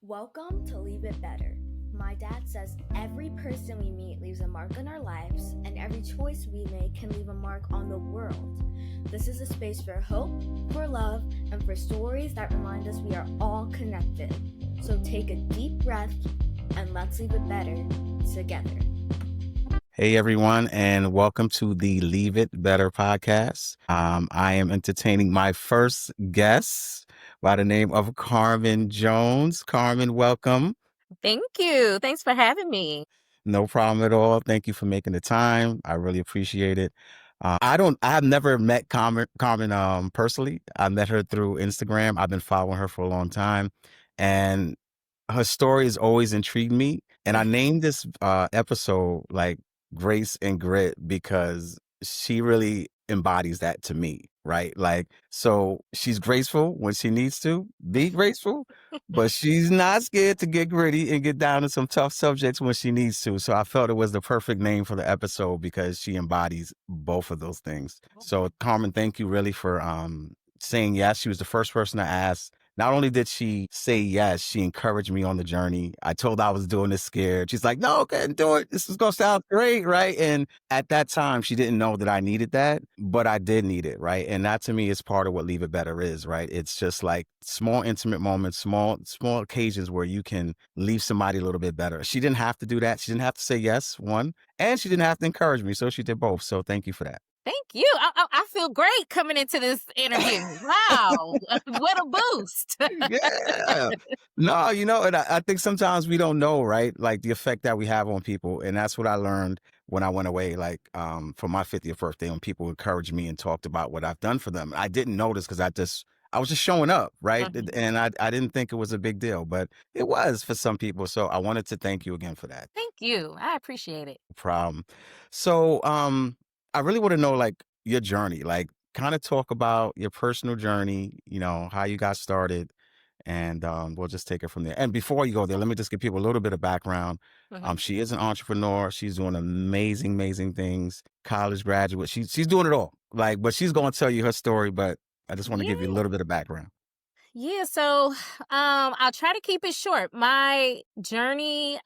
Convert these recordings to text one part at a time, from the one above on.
Welcome to Leave It Better. My dad says every person we meet leaves a mark on our lives, and every choice we make can leave a mark on the world. This is a space for hope, for love, and for stories that remind us we are all connected. So take a deep breath and let's leave it better together. Hey everyone, and welcome to the Leave It Better podcast. I am entertaining my first guest by the name of Carmen Jones. Carmen, welcome. Thank you. Thanks for having me. No problem at all. Thank you for making the time. I really appreciate it. I have never met Carmen, personally. I met her through Instagram. I've been following her for a long time, and her story has always intrigued me. And I named this episode like Grace and Grit because she really embodies that to me, right? Like, so she's graceful when she needs to be graceful, but she's not scared to get gritty and get down to some tough subjects when she needs to. So I felt it was the perfect name for the episode because she embodies both of those things. So Carmen, thank you really for saying yes. She was the first person to ask. Not only did she say yes, she encouraged me on the journey. I told her I was doing this scared. She's like, no, go ahead and do it. This is going to sound great, right? And at that time, she didn't know that I needed that, but I did need it, right? And that to me is part of what Leave It Better is, right? It's just like small, intimate moments, small occasions where you can leave somebody a little bit better. She didn't have to do that. She didn't have to say yes, one, and she didn't have to encourage me. So she did both. So thank you for that. Thank you. I feel great coming into this interview. Wow. What a boost. Yeah. No, and I think sometimes we don't know, right? Like the effect that we have on people. And that's what I learned when I went away, like for my 50th birthday, when people encouraged me and talked about what I've done for them. I didn't notice because I was just showing up, right? Mhm. And I didn't think it was a big deal, but it was for some people. So I wanted to thank you again for that. Thank you. I appreciate it. Problem. So I really want to know like your journey, like kind of talk about your personal journey, how you got started, and we'll just take it from there. And before you go there, let me just give people a little bit of background. Mhm. She is an entrepreneur. She's doing amazing, amazing things. College graduate. She's doing it all. Like, but she's going to tell you her story. But I just want to give you a Yeah. little bit of background. Yeah, so I'll try to keep it short. My journey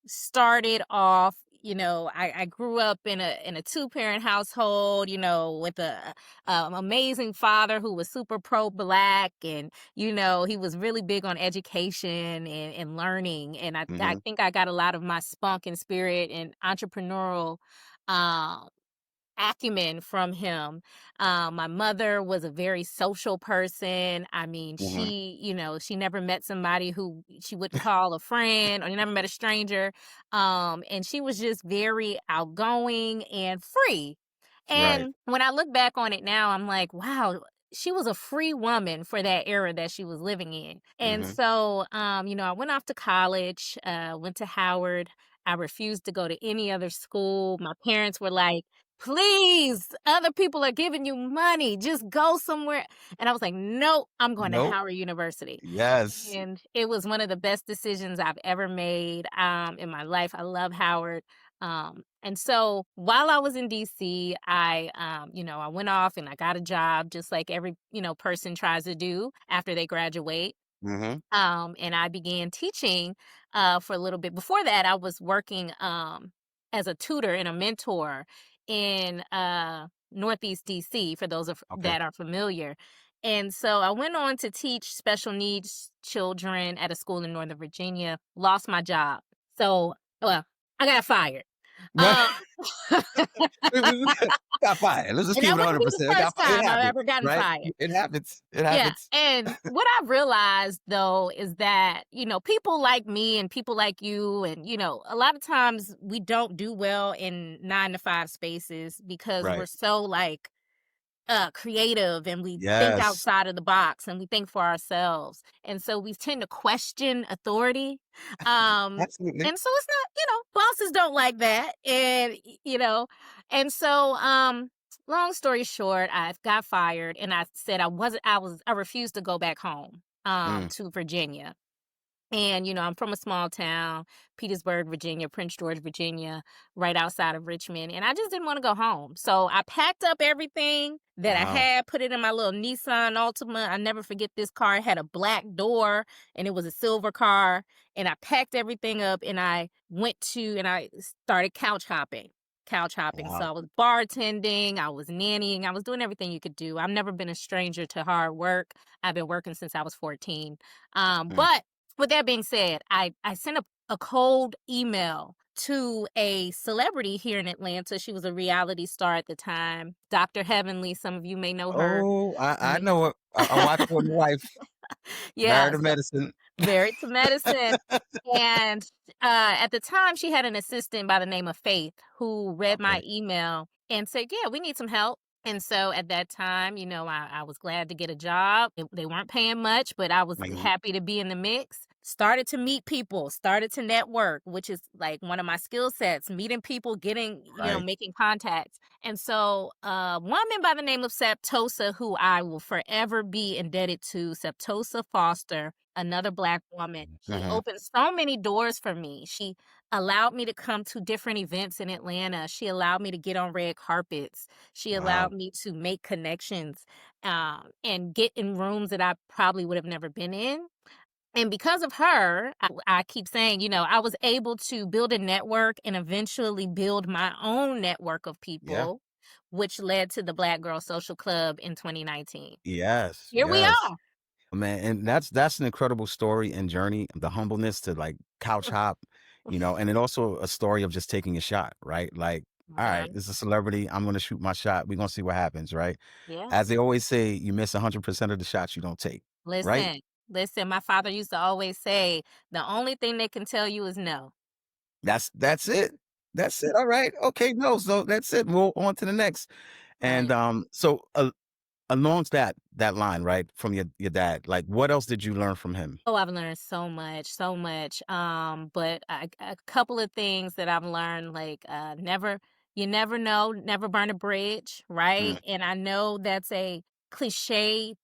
started off, I grew up in a two-parent household, with a amazing father who was super pro-black, and he was really big on education and learning, and I Hmm. think I got a lot of my spunk and spirit and entrepreneurial um acumen from him. My mother was a very social person. I mean, Hmm. she never met somebody who she wouldn't call a friend, or never met a stranger. And she was just very outgoing and free. Right. And when I look back on it now, I'm like, wow, she was a free woman for that era that she was living in. And Hmm. so, I went off to college, went to Howard. I refused to go to any other school. My parents were like, please, other people are giving you money. Just go somewhere. And I was like, nope, I'm going to Nope. Howard University. Yes. And it was one of the best decisions I've ever made in my life. I love Howard. And so while I was in DC, I went off and I got a job just like every, person tries to do after they graduate. Hmm. And I began teaching for a little bit. Before that, I was working as a tutor and a mentor in Northeast DC, for those Okay. that are familiar. And so I went on to teach special needs children at a school in Northern Virginia, lost my job. So, well, I got fired. Um, Got fired. Let's just and keep that it wouldn't be the 100%. first It time I've happens, ever gotten right? fired. It happens. It Yeah, happens. and what I've realized though is that, people like me and people like you and, a lot of times we don't do well in 9 to 5 spaces because we're Right. so like creative, and we think Yes. outside of the box and we think for ourselves. And so we tend to question authority. Absolutely. And so it's not, bosses don't like that. And and so long story short, I got fired and I said I refused to go back home Mm, to Virginia. And, I'm from a small town, Petersburg, Virginia, Prince George, Virginia, right outside of Richmond. And I just didn't want to go home. So I packed up everything that I Wow. had, put it in my little Nissan Altima. I never forget this car. It had a black door and it was a silver car. And I packed everything up and I and I started couch hopping. Couch hopping. So Wow. I was bartending, I was nannying, I was doing everything you could do. I've never been a stranger to hard work. I've been working since I was 14. Mm. But with that being said, I sent a cold email to a celebrity here in Atlanta. She was a reality star at the time, Dr. Heavenly. Some of you may know her. Oh, I Ama- know it. I watch it with my wife, Married Yeah, to so Medicine. married to medicine. And at the time, she had an assistant by the name of Faith who read my Okay. email and said, "Yeah, we need some help." And so at that time, I was glad to get a job. They weren't paying much, but I was Mhm. happy to be in the mix. Started to meet people, started to network, which is like one of my skill sets, meeting people, getting, Right. making contacts. And so a woman by the name of Septosa, who I will forever be indebted to, Septosa Foster, another Black woman. She Mhm. opened so many doors for me. She allowed me to come to different events in Atlanta. She allowed me to get on red carpets. She Wow. allowed me to make connections and get in rooms that I probably would have never been in. And because of her, I keep saying, I was able to build a network and eventually build my own network of Yeah. people, which led to the Black Girl Social Club in 2019. Yes. Here we Yes. are. Man, and that's an incredible story and journey, the humbleness to like couch hop, and then also a story of just taking a shot, right? Like, all right, Mhm. this is a celebrity. I'm gonna shoot my shot. We're gonna see what happens, right? Yeah. As they always say, you miss 100% of the shots you don't take, right? Listen, listen, my father used to always say, the only thing they can tell you is no. That's it. That's it. All right. Okay, no. So that's it. We'll on to the next. And Right. so along that line, right, from your dad, like what else did you learn from him? Oh, I've learned so much, so much. But a couple of things that I've learned, like you never know, never burn a bridge, Mm, right? And I know that's a cliche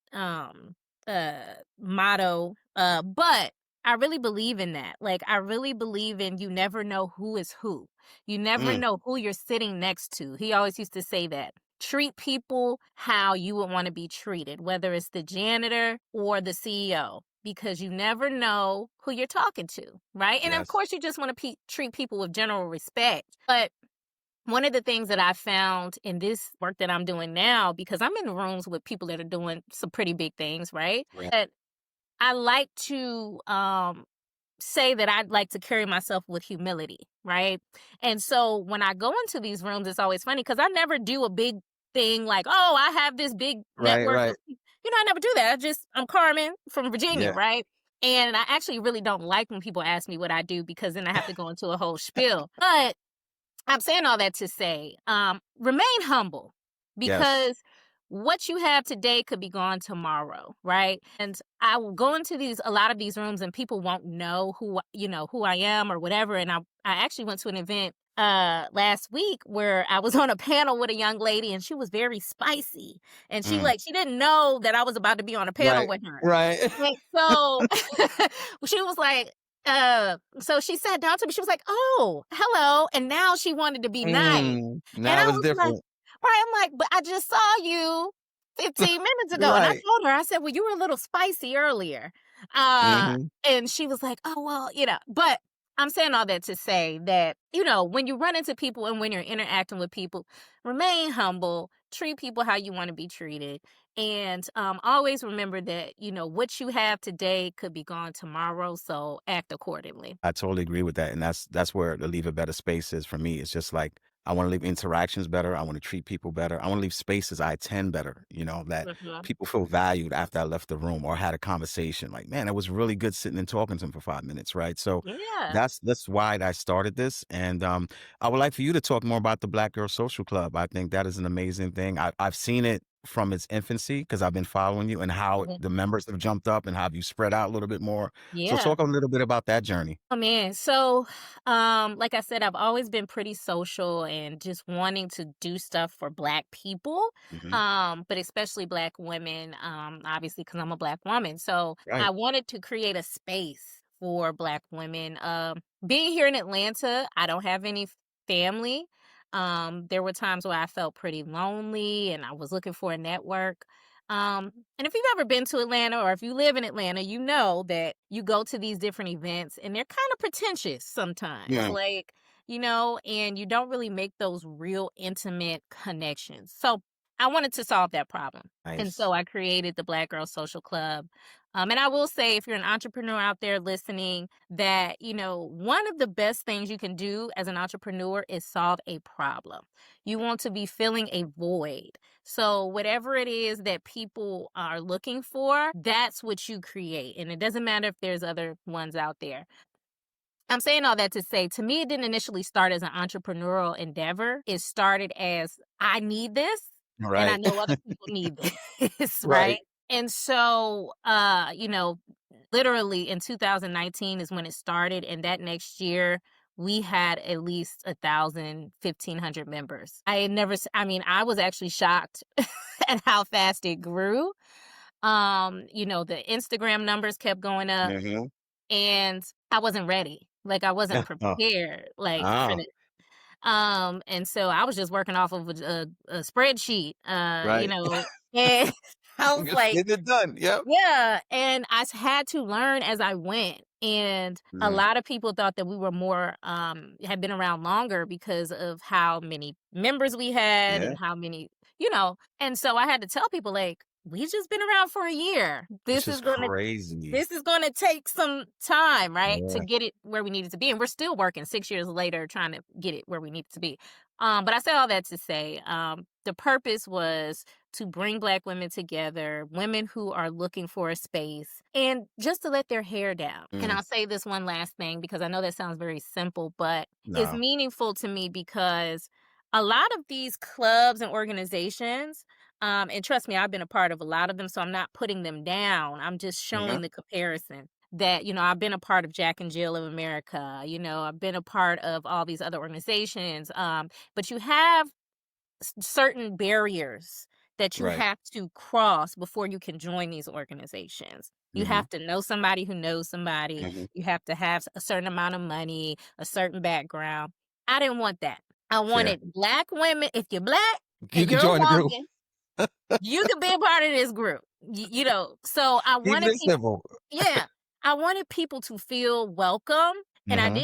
motto, but I really believe in that. Like I really believe in you never know who is who. You never mm, know who you're sitting next to. He always used to say that. Treat people how you would want to be treated, whether it's the janitor or the CEO, because you never know who you're talking to, right? And of yes. course, you just want to treat people with general respect. But one of the things that I found in this work that I'm doing now, because I'm in rooms with people that are doing some pretty big things, right? Right. But I like to say that I'd like to carry myself with humility, right? And so when I go into these rooms, it's always funny because I never do a big thing like, oh, I have this big Right, network right. of I never do that. I'm Carmen from Virginia, Yeah. right? And I actually really don't like when people ask me what I do because then I have to go into a whole spiel. But I'm saying all that to say, remain humble Yes. because what you have today could be gone tomorrow, right? And I will go into a lot of these rooms and people won't know who I am or whatever. And I actually went to an event last week where I was on a panel with a young lady and she was very spicy and Mm. she didn't know that I was about to be on a panel Right. with her. Right. And so she was like, so she sat down to me. She was like, "Oh, hello." And now she wanted to be nice. And Now I it's was like, different. right, I'm like, but I just saw you 15 minutes ago. And I Right. told her, I said, well, you were a little spicy earlier. Uh, Mhm. and she was like, oh, well, but I'm saying all that to say that, when you run into people and when you're interacting with people, remain humble, treat people how you want to be treated. And always remember that, what you have today could be gone tomorrow. So act accordingly. I totally agree with that, and that's where the leave a better space is for me. It's just like I want to leave interactions better. I want to treat people better. I want to leave spaces I attend better. That Mhm. people feel valued after I left the room or had a conversation. Like, man, it was really good sitting and talking to him for 5 minutes, right? So Yeah. that's why I started this, and I would like for you to talk more about the Black Girl Social Club. I think that is an amazing thing. I've seen it from its infancy because I've been following you and how Mhm. the members have jumped up and how you spread out a little bit more. So Yeah. talk a little bit about that journey. Oh man. So, like I said, I've always been pretty social and just wanting to do stuff for Black people, Mhm. but especially Black women, obviously, because I'm a Black woman. So, Right. I wanted to create a space for Black women. Being here in Atlanta, I don't have any family. There were times where I felt pretty lonely and I was looking for a network. And if you've ever been to Atlanta or if you live in Atlanta, you know that you go to these different events and they're kind of pretentious sometimes. Yeah. Like, and you don't really make those real intimate connections. So I wanted to solve that problem. And so Nice. I created the Black Girl Social Club. And I will say, if you're an entrepreneur out there listening, that, one of the best things you can do as an entrepreneur is solve a problem. You want to be filling a void. So whatever it is that people are looking for, that's what you create. And it doesn't matter if there's other ones out there. I'm saying all that to say, to me, it didn't initially start as an entrepreneurial endeavor. It started as, I need this, and I Right. know other people need this, right? Right. And so, literally in 2019 is when it started. And that next year, we had at least 1,000, 1,500 members. I had never, I was actually shocked at how fast it grew. The Instagram numbers kept going up Hmm. and I wasn't ready. Like I wasn't Oh, prepared, like for ah, the and so I was just working off of a spreadsheet, right. and I was Just like, getting it done. Yep. yeah, and had to learn as I went. And a Mm, lot of people thought that we were more had been around longer because of how many members we had yeah. and how many, and so I had to tell people like we just been around for a year. Which is crazy. This is going to take some time, right, to Yeah. get it where we need it to be. And we're still working 6 years later trying to get it where we need it to be. But I say all that to say the purpose was to bring Black women together, women who are looking for a space, and just to let their hair down. And Mm, I'll say this one last thing because I know that sounds very simple, but it's no. meaningful to me because a lot of these clubs and organizations, and trust me, I've been a part of a lot of them, so I'm not putting them down. I'm just Hmm. showing the comparison that, I've been a part of Jack and Jill of America, I've been a part of all these other organizations. But you have certain barriers that you Right. have to cross before you can join these organizations. You Hmm. have to know somebody who knows somebody. Hmm. You have to have a certain amount of money, a certain background. I didn't want that. I Fair. wanted Black women. If you're Black You and can you're a join the group. woman, you can be a part of this group. So I Keeping wanted it people, simple. yeah, I wanted people to feel welcome. And Hmm.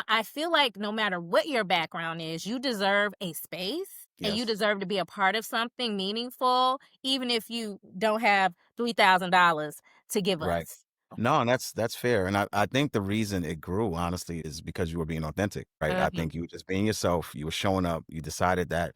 I feel like no matter what your background is, you deserve a space and you Yes. deserve to be a part of something meaningful, even if you don't have $3,000 to give Right. us. No, and that's fair. And I think the reason it grew, honestly, is because you were being authentic, right? I Mhm, think you were just being yourself. You were showing up. You decided that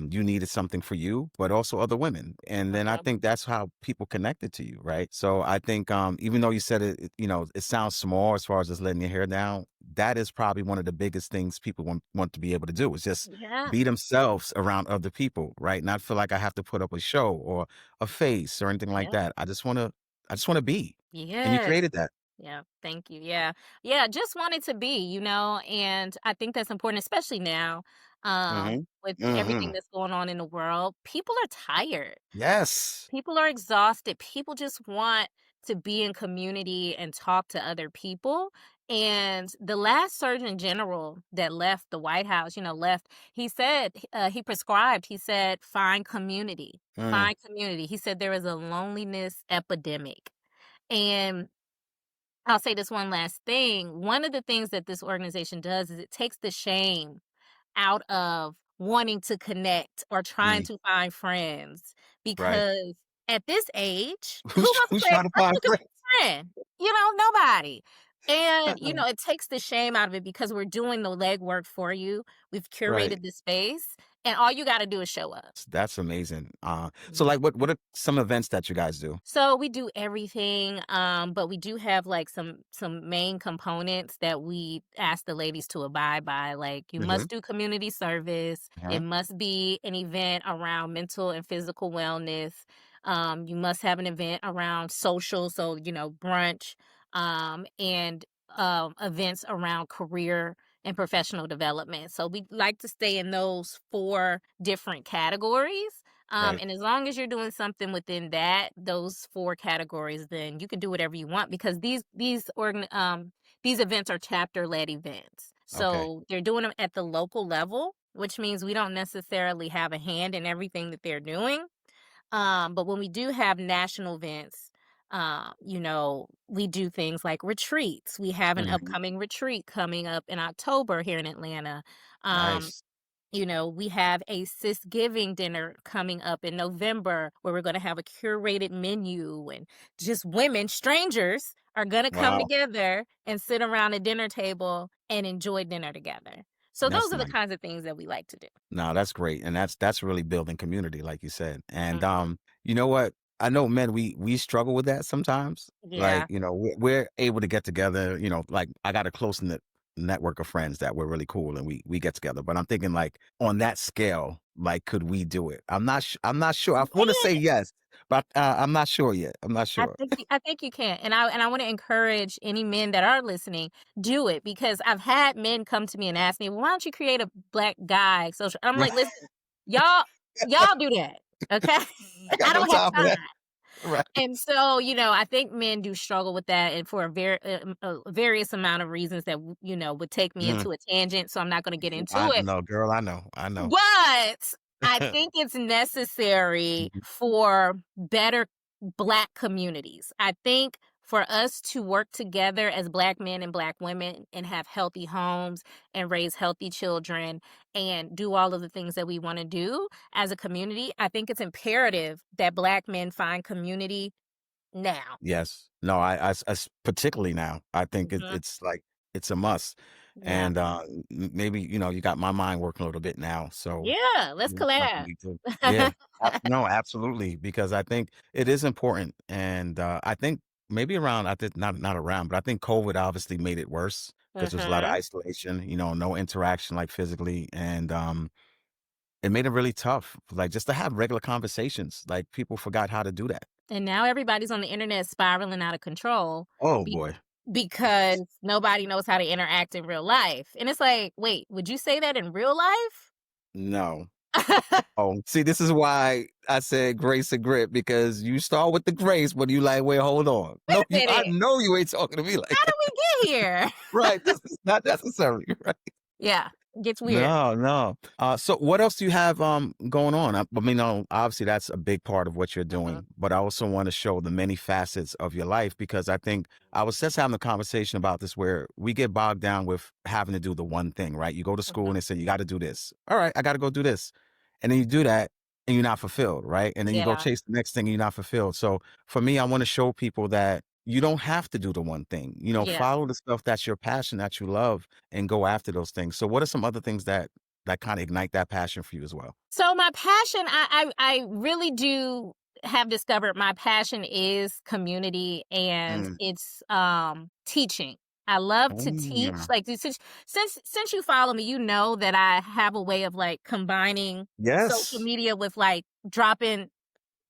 you needed something for you, but also other women. And then I mhm, think that's how people connected to you, right? So I think even though you said it sounds small as far as just letting your hair down, that is probably one of the biggest things people want to be able to do is just yeah, be themselves around other people, right? Not feel like I have to put up a show or a face or anything like yeah, that. I just want to be. And you yes. created that. Yeah, thank you. Yeah. Yeah, just wanted to be, and I think that's important, especially now, Mhm. with everything Mhm. that's going on in the world. People are tired. Yes. People are exhausted. People just want to be in community and talk to other people. And the last Surgeon General that left the White House, he said, he prescribed, he said, Mm. find community. He said there is a loneliness epidemic. And I'll say this one last thing. One of the things that this organization does is it takes the shame out of wanting to connect or trying Mm. to find friends Right. because at this age, who Who's wants to who's play? trying to find Who's looking friends? for a friend? Nobody. And it takes the shame out of it because we're doing the legwork for you. We've Right. curated the space, and all you got to do is show up. That's amazing. So like what are some events that you guys do? So we do everything, but we do have like some main components that we ask the ladies to abide by. Like you Mhm. must do community service. It Uh-huh. must be an event around mental and physical wellness. You must have an event around social, so brunch, and events around career and professional development. So we like to stay in those four different categories. Right. And as long as you're doing something within those four categories, then you can do whatever you want because these events are chapter led events. Okay. So they're doing them at the local level, which means we don't necessarily have a hand in everything that they're doing. But when we do have national events, we do things like retreats. We have an Mhm. upcoming retreat coming up in October here in Atlanta. Um, Nice. we have a sis giving dinner coming up in November where we're going to have a curated menu and just women, strangers are going to come Wow. together and sit around a dinner table and enjoy dinner together. So That's those are the nice. kinds of things that we like to do. No, that's great, and that's really building community, like you said. And Mhm. you know what? I know men we struggle with that sometimes. Like Yeah. we're able to get together. Like I got a close knit network of friends that we're really cool, and we get together. But I'm thinking like on that scale, like could we do it? I'm not sure. I want to say yes, but I'm not sure yet. I'm not sure. I think you can. And I want to encourage any men that are listening, do it because I've had men come to me and ask me, well, why don't you create a black guy social? I'm like, Right. listen, y'all, y'all do that. Okay. I got I no don't have time for that. time. Right. And so, I think men do struggle with that, and for a various amount of reasons that would take me Mm. into a tangent. So I'm not going to get into I it. know, girl. I know. I know. But I think it's necessary Mhm. for better Black communities. I think for us to work together as Black men and Black women and have healthy homes and raise healthy children and do all of the things that we want to do as a community, I think it's imperative that Black men find community now. Yes. No, particularly now, I think Mhm. it's like it's a must. Yeah. And maybe, you got my mind working a little bit now. So Yeah. Let's that's something collab. we do. Yeah. No, absolutely. Because I think it is important. And I think maybe around, I think not around, but I think COVID obviously made it worse because there was a lot of Mhm. isolation, no interaction like physically. And it made it really tough, like just to have regular conversations. Like people forgot how to do that. And now everybody's on the internet spiraling out of control Oh be- boy. because nobody knows how to interact in real life. And it's like, wait, would you say that in real life? No. Oh, see, this is why I said grace and grit because you start with the grace, but you like, wait, hold on. Wait No, a I minute. know you ain't talking to me like How that. did we get here? Right. This is not necessary. Right. Yeah, it gets weird. No, no. So what else do you have going on? I mean, obviously that's a big part of what you're Mhm, doing, but I also want to show the many facets of your life because I think I was just having a conversation about this where we get bogged down with having to do the one thing, right? You go to school mhm. and they say you got to do this. All right, I got to go do this. And then you do that and you're not fulfilled, right? And then you go Yeah. chase the next thing and you're not fulfilled. So for me, I want to show people that you don't have to do the one thing. Yeah. Follow the stuff that's your passion, that you love, and go after those things. So what are some other things that kind of ignite that passion for you as well? So my passion, I really do have discovered my passion is community and Mm. it's teaching. I love Oh, to teach. yeah. Like since you follow me, you know that I have a way of like combining social Yes. media with like dropping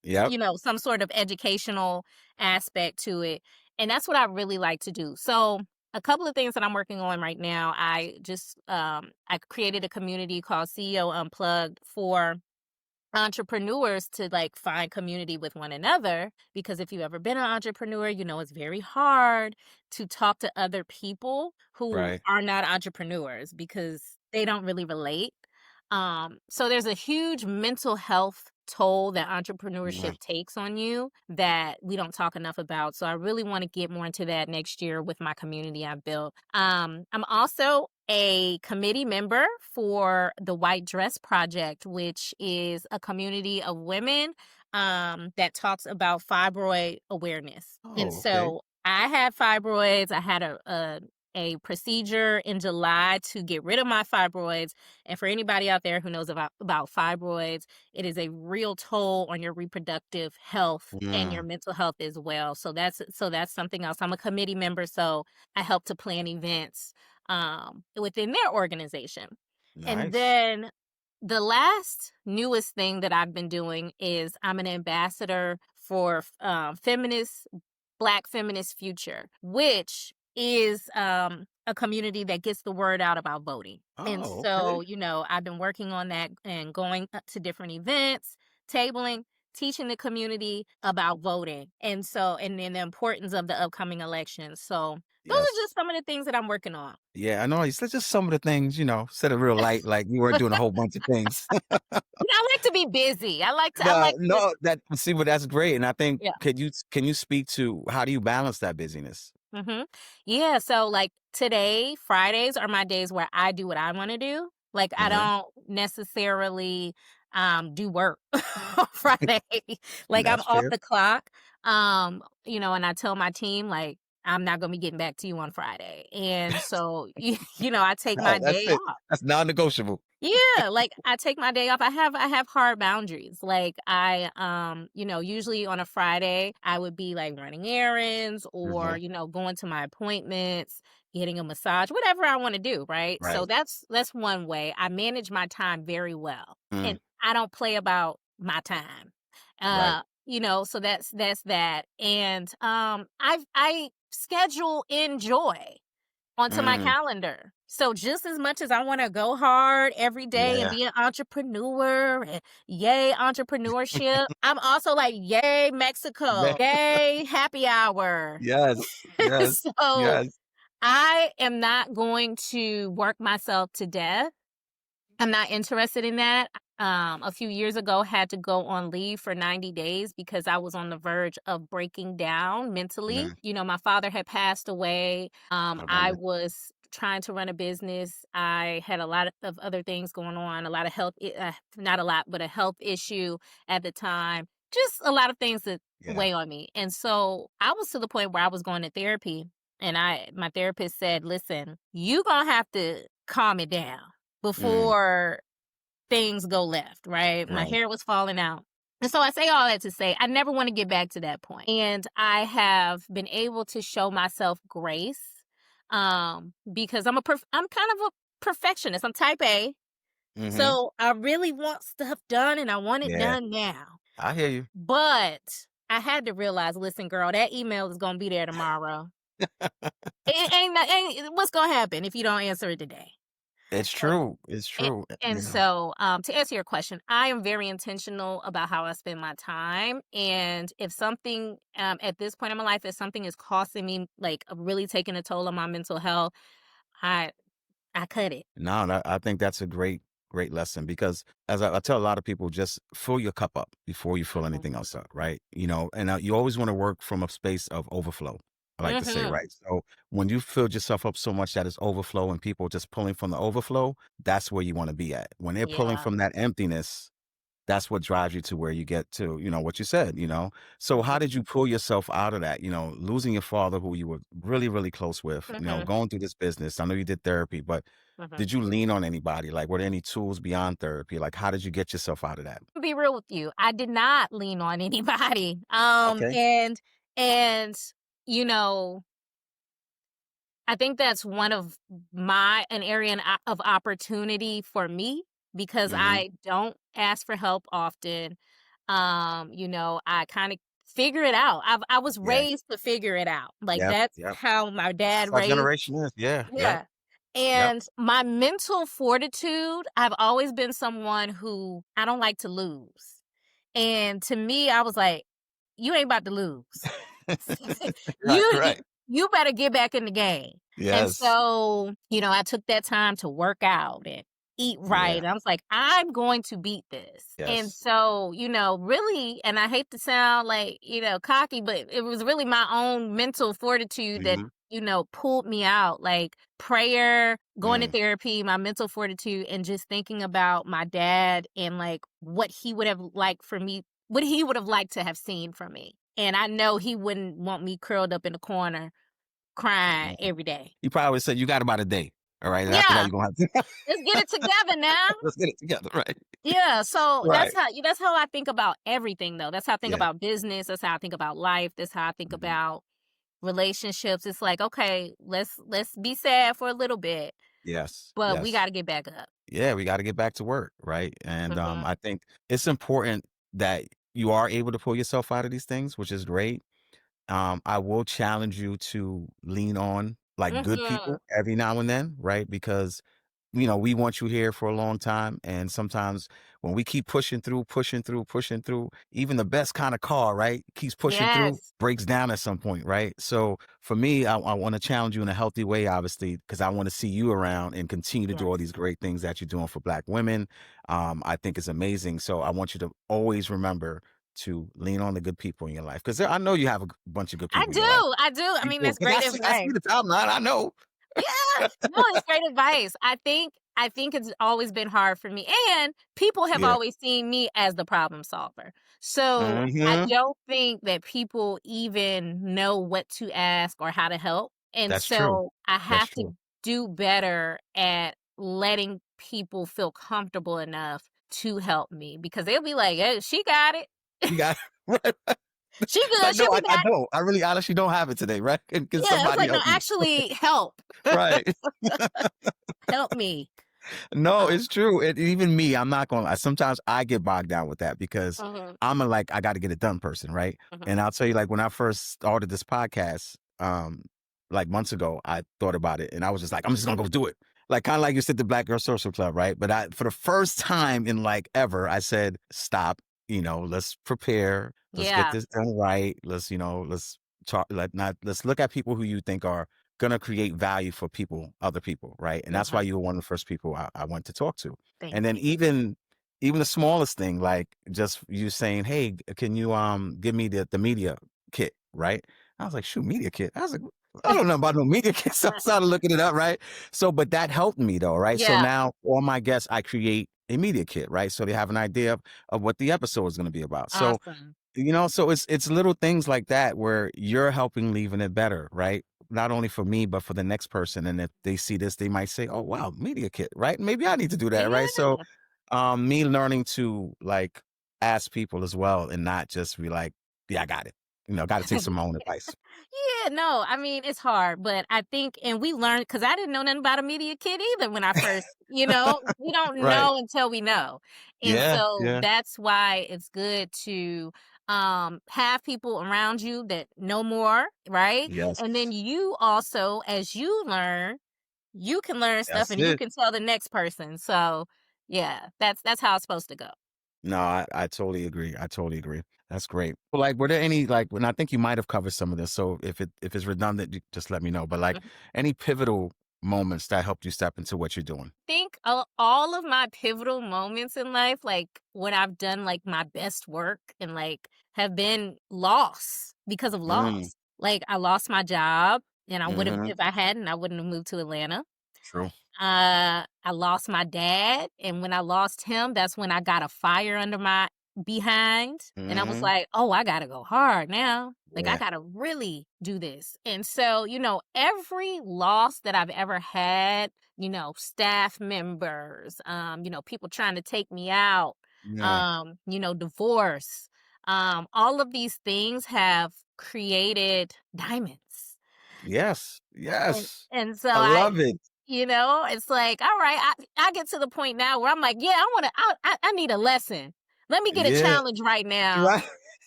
Yep. some sort of educational aspect to it. And that's what I really like to do. So a couple of things that I'm working on right now. I created a community called CEO Unplugged for entrepreneurs to like find community with one another because if you've ever been an entrepreneur, it's very hard to talk to other people who Right. are not entrepreneurs because they don't really relate. So there's a huge mental health toll that Yeah. entrepreneurship takes on you that we don't talk enough about. So I really want to get more into that next year with my community I've built. I'm also a committee member for the White Dress Project, which is a community of women that talks about fibroid awareness. And Oh, okay. so I had fibroids. I had a procedure in July to get rid of my fibroids. And for anybody out there who knows about fibroids, it is a real toll on your reproductive health and your Yeah. mental health as well. So that's something else. I'm a committee member, so I help to plan events within their organization. And Nice. then the last newest thing that I've been doing is I'm an ambassador for Black Feminist Future, which is a community that gets the word out about voting. And Oh, okay. so, I've been working on that and going to different events, tabling, teaching the community about voting. And then the importance of the upcoming elections. So those are Yes. just some of the things that I'm working on. Yeah, I know. It's just some of the things, said it real light, like you weren't doing a whole bunch of things. I like to be busy. I No, like to, no, but that's great. And I think, yeah. can you speak to how do you balance that busyness? hmm Yeah. So like today, Fridays are my days where I do what I want to do. Like I Uh-huh. don't necessarily do work on Friday. Like I'm That's off fair. the clock. And I tell my team like I'm not gonna be getting back to you on Friday. And so I take No, my that's day it. off. That's non-negotiable. Yeah, like I take my day off. I have hard boundaries. Like usually on a Friday, I would be like running errands or, Mhm. going to my appointments, getting a massage, whatever I want to do, right? So Right. that's one way. I manage my time very well. Mm, And I don't play about my time. right. So that's that. And I schedule in joy onto my Mm, calendar. So just as much as I want to go hard every day and yeah. be an entrepreneur and yay entrepreneurship, I'm also like yay Yeah. Mexico, yay happy hour. Yes. Yes. So Yes. I am not going to work myself to death. I'm not interested in that. A few years ago, had to go on leave for 90 days because I was on the verge of breaking down mentally. Mm, My father had passed away. sorry about I that. was trying to run a business. I had a lot of other things going on, a lot of health, not a lot, but a health issue at the time. Just a lot of things that Yeah. weigh on me. And so I was to the point where I was going to therapy. And my therapist said, listen, you gonna have to calm it down Mm, before things go left, right? My right. hair was falling out. And so I say all that to say I never want to get back to that point. And I have been able to show myself grace because I'm kind of a perfectionist. I'm type A. Mhm. So I really want stuff done and I want it Yeah. done now. I hear you. But I had to realize, listen, girl, that email is going to be there tomorrow. Ain't what's going to happen if you don't answer it today? It's And true. It's and true. and so, to answer your question, I am very intentional about how I spend my time. And if something, at this point in my life, if something is costing me, like really taking a toll on my mental health, I I cut it. No, I think that's a great lesson because as I tell a lot of people, just fill your cup up before you fill Mhm. anything else up, right? And you always want to work from a space of overflow. I like to say, Mhm. right? So when you filled yourself up so much that it's overflow and people just pulling from the overflow, that's where you want to be at. When they're pulling Yeah. from that emptiness, that's what drives you to where you get to, what you said. So how Mhm. did you pull yourself out of that, losing your father who you were really, really close with, Mhm. going through this business. I know you did therapy, but Mhm. did you lean on anybody? Like, were there any tools beyond therapy? Like, how did you get yourself out of that? Be real with you. I did not lean on anybody. Okay. And you know, I think that's one of an area of opportunity for me because Mhm. I don't ask for help often. I kind of figure it out. I was Yeah. raised to figure it out. Like Yep. that's Yep. how my That's dad our raised. generation is. Yeah. Yep. Yeah. Yep. And my mental fortitude, I've always been someone who I don't like to lose. And to me, I was like, you ain't about to lose. Right. you Right. you better get back in the game. And Yes. so, I took that time to work out and eat Yeah. right. I was like, I'm going to beat this. And Yes. so, really, and I hate to sound like, cocky, but it was really my own mental fortitude that, Mhm. pulled me out. Like prayer, going to Mm. therapy, my mental fortitude, and just thinking about my dad and like what he would have liked for me, what he would have liked to have seen from me. And I know he wouldn't want me curled up in the corner crying Yeah. every day. You probably said you got about a day. All right. And after that, Yeah, you're gonna have to let's get it together now. let's get it together. Right. Yeah, so Right. that's how I think about everything though. That's how I think Yeah. about business, that's how I think about life, that's how I think Mhm. about relationships. It's like, okay, let's be sad for a little bit, Yes. but we got Yes. to get back up. Yeah, we got to get back to work, right? And Mhm. I think it's important that you are able to pull yourself out of these things, which is great. I will challenge you to lean on like good Mhm. people every now and then, right? Because we want you here for a long time. And sometimes when we keep pushing through, even the best kind of car, right, keeps pushing through, Yes. breaks down at some point, right? So for me, I want to challenge you in a healthy way, obviously, because I want to see you around and continue to do all Yes. these great things that you're doing for Black women. I think it's amazing. So I want you to always remember to lean on the good people in your life, because I know you have a bunch of good I people in your life. do. I do. I You mean, do, that's 'cause great I see advice. the timeline. I know. Yeah. No, it's great advice. I think it's always been hard for me. And people have Yeah. always seen me as the problem solver. So I Hmm. don't think that people even know what to ask or how to help. And That's true. so I That's have to true. do better at letting people feel comfortable enough to help me, because they'll be like, "Hey, she got it. You got right. She good. Like, no, She'll be I back." don't. I really honestly don't have it today, right? Can Yeah, it's somebody like, no, help me? actually help. Right. Help me. No, Uh, it's true. Even me, I'm not gonna lie. Sometimes I get bogged down with that because mhm, I'm like, I got to get it done person, right? mhm. And I'll tell you, like, when I first started this podcast, like months ago, I thought about it and I was just like, I'm just gonna go do it. Like, kind of like you said, the Black Girl Social Club, right? But for the first time in like ever, I said, stop, let's prepare, let's get Yeah. this done right. Let's talk, let's look at people who you think are gonna create value for other people, right? And that's why Mhm. you were one of the first people I went to talk to. Thank And then you. even the smallest thing, like just you saying, "Hey, can you give me the media kit?" Right? I was like, "Shoot, media kit." I was like, "I don't know about no media kit." So I started looking it up, right? So, but that helped me though, right? So Yeah. now all my guests, I create a media kit, right? So they have an idea of what the episode is going to be about. So Awesome. so it's little things like that where you're helping leaving it better, right? Not only for me, but for the next person. And if they see this, they might say, "Oh wow, media kit, right? Maybe I need to do that," right? So Yeah. me learning to like ask people as well and not just be like, "Yeah, I got it." Got to take some of my own advice. Yeah, no, I mean, it's hard, but I think, and we learned, because I didn't know nothing about a media kit either when I first, we don't Right. know until we know. And Yeah. so Yeah. that's why it's good to have people around you that know more, right? Yes. And then you also, as you learn, you can learn stuff That's and you it. can tell the next person. So yeah, that's how it's supposed to go. No, I totally agree. I totally agree. That's great. Well, like, were there any like, and I think you might have covered some of this. So if it's redundant, just let me know. But like, any pivotal moments that helped you step into what you're doing? Think all of my pivotal moments in life, like when I've done like my best work and like have been lost because of Mm, loss. Like I lost my job, and I would have, hmm. if I hadn't, I wouldn't have moved to Atlanta. True. I lost my dad, and when I lost him, that's when I got a fire under my behind, and I was Hmm. like, "Oh, I gotta go hard now. Like I Yeah. gotta really do this." And so, every loss that I've ever had, staff members, people trying to take me out, Yeah. divorce, all of these things have created diamonds. Yes. And Yes. and so I love it. it's like, all right, I get to the point now where I'm like, yeah, I need a lesson. Let me get a Yeah. challenge right now Right.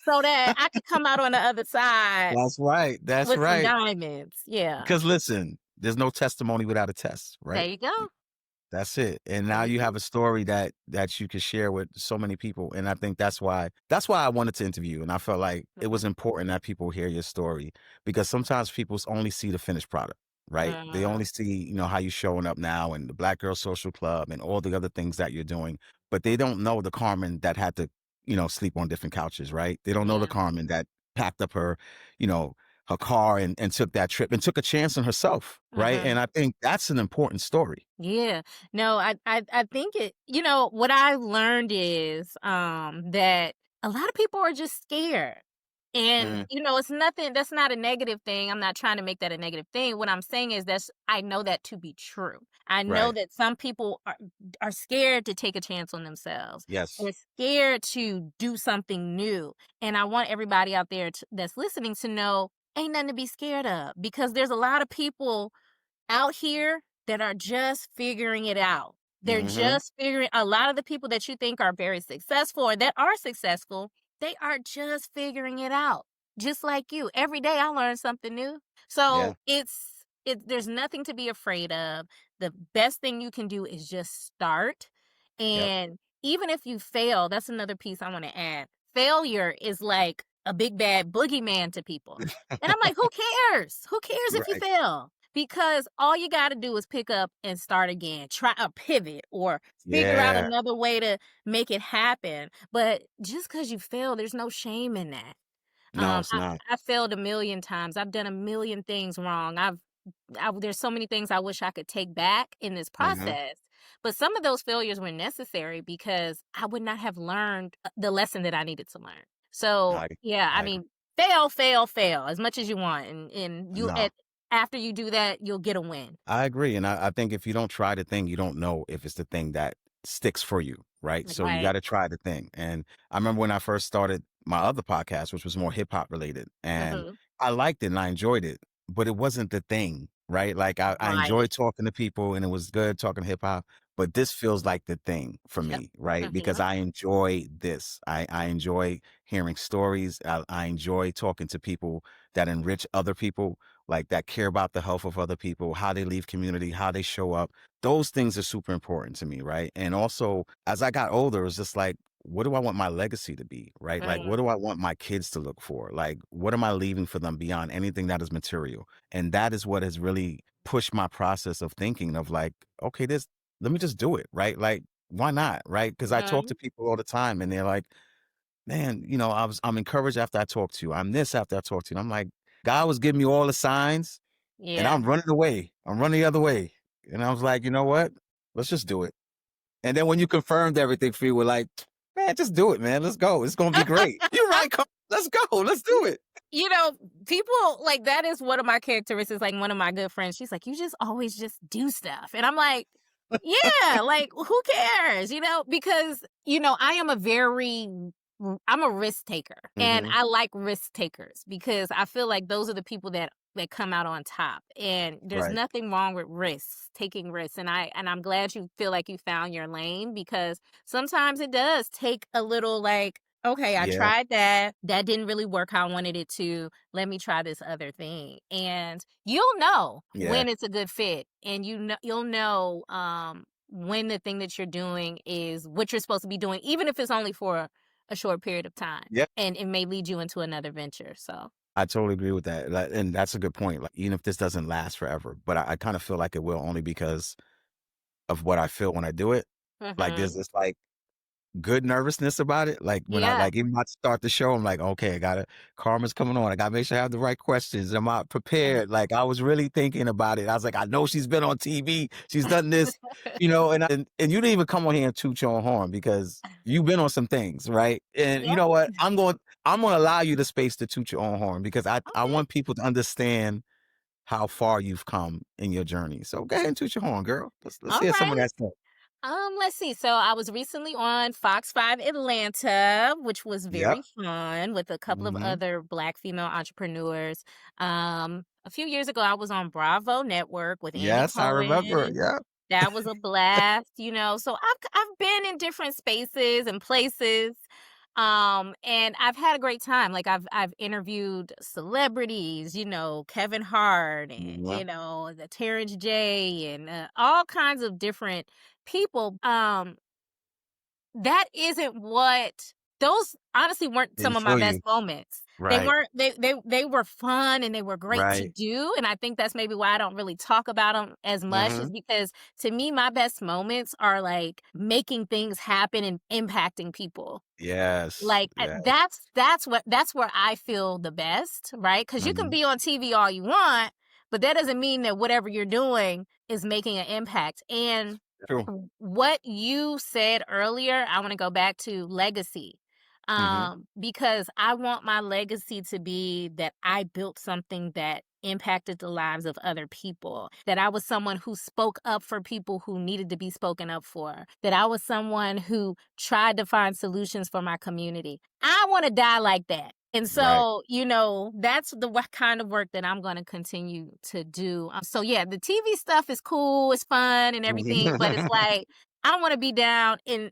so that I can come out on the other side That's right. That's with some right. diamonds. Yeah. Because listen, there's no testimony without a test, There right? you go. That's it. And There now you you have go. a story that you can share with so many people. And I think that's why I wanted to interview you. And I felt like it was Mhm. important that people hear your story, because sometimes people only see the finished product, right? They Mhm. only see, how you're showing up now and the Black Girl Social Club and all the other things that you're doing, but they don't know the Carmen that had to, sleep on different couches, right? They don't know the Yeah. Carmen that packed up you know, her car and took that trip and took a chance on herself, right? Mhm. And I think that's an important story. Yeah. No, I think what I learned is that a lot of people are just scared. And Mm, it's nothing, that's not a negative thing. I'm not trying to make that a negative thing. What I'm saying is I know that to be true. I know right. that some people are scared to take a chance on themselves. Yes. And scared to do something new. And I want everybody out there that's listening to know ain't nothing to be scared of, because there's a lot of people out here that are just figuring it out. They're Mhm. just figuring, a lot of the people that you think are very successful or that are successful, they are just figuring it out. Just like you. Every day I learn something new. Yeah. So there's nothing to be afraid of. The best thing you can do is just start. Yep. And even if you fail, that's another piece I want to add. Failure is like a big bad boogeyman to people. And I'm like, who cares? Who cares if you Right. fail? Because all you got to do is pick up and start again, try a pivot or figure out Yeah. another way to make it happen. But just because you fail, there's no shame in that. No, it's not. I failed a million times. I've done a million things wrong. There's so many things I wish I could take back in this Hmm. process. But some of those failures were necessary because I would not have learned the lesson that I needed to learn. So I yeah, I I mean, fail as much as you want, and no. after you do that, you'll get a win. I agree. And I think if you don't try the thing, you don't know if it's the thing that sticks for you. Right. So you got Right. to try the thing. And I remember when I first started my other podcast, which was more hip hop related, and Hmm. I liked it and I enjoyed it, but it wasn't the thing. Right. Like I Right. enjoyed talking to people and it was good talking hip hop, but this feels like the thing for Yep. me. Right. Because Yep. I enjoy this. I enjoy hearing stories. I enjoy talking to people that enrich other people, like that care about the health of other people, how they leave community, how they show up. Those things are super important to me, right? And also, as I got older, it's just like, what do I want my legacy to be, right? Like, Mm, what do I want my kids to look for? Like, what am I leaving for them beyond anything that is material? And that is what has really pushed my process of thinking of like, okay, let me just do it, right? Like, why not, right? Because I talk to mm, people all the time and they're like, man, I'm encouraged after I talk to you. I'm this after I talk to you. And I'm like, God was giving me all the signs and yeah. I'm running away. I'm running the other way. And I was like, you know what? Let's just do it. And then when you confirmed everything for you, we're like, man, just do it, man. Let's go. It's gonna be great. You're right. Let's go. Let's do it. You know, people like that is one of my characteristics. Like one of my good friends, she's like, you just always just do stuff. And I'm like, yeah, like who cares? Because, I'm a risk taker and Hmm. I like risk takers because I feel like those are the people that come out on top. And there's Right. nothing wrong with risks, taking risks. And I'm glad you feel like you found your lane because sometimes it does take a little like, okay, I Yeah. tried that. That didn't really work how I wanted it to. Let me try this other thing. And you'll know Yeah. when it's a good fit. And you'll know when the thing that you're doing is what you're supposed to be doing, even if it's only for a short period of time. Yeah. And it may lead you into another venture. So I totally agree with that. And that's a good point. Like, even if this doesn't last forever, but I kind of feel like it will only because of what I feel when I do it. Like there's mhm. this like good nervousness about it. Like when I Yeah. like even about to start the show, I'm like, okay, I gotta Karma's coming on. I gotta make sure I have the right questions. Am I Mhm. prepared? Like I was really thinking about it. I was like, I know she's been on TV, she's done this, and you didn't even come on here and toot your own horn because you've been on some things, right? And you Yep. know what? I'm gonna allow you the space to toot your own horn because I Okay. want people to understand how far you've come in your journey. So go ahead and toot your horn, girl. Let's All hear some of right. that stuff. Let's see. So I was recently on Fox 5 Atlanta, which was Yep. very fun with a couple of Hmm. other Black female entrepreneurs. A few years ago, I was on Bravo Network with Andy Yes, I remember. Cohen. Yeah. That was a blast. So I've been in different spaces and places. And I've had a great time. Like I've interviewed celebrities, Kevin Hart and Yep. the Terrence J and all kinds of different people. That isn't what those honestly weren't some Didn't of my feel best you. moments. They Right. weren't they were fun and they were great to Right. do, and I think that's maybe why I don't really talk about them as much is Mhm. because to me my best moments are like making things happen and impacting people. Yes. Like, Yeah. that's where I feel the best, right? Because you can Mhm. be on TV all you want, but that doesn't mean that whatever you're doing is making an impact. And True. what you said earlier, I want to go back to legacy. Mhm. Because I want my legacy to be that I built something that impacted the lives of other people, that I was someone who spoke up for people who needed to be spoken up for, that I was someone who tried to find solutions for my community. I want to die like that. And Right. so, that's the kind of work that I'm going to continue to do. So, yeah, the TV stuff is cool, it's fun and everything, but it's like, I want to be down and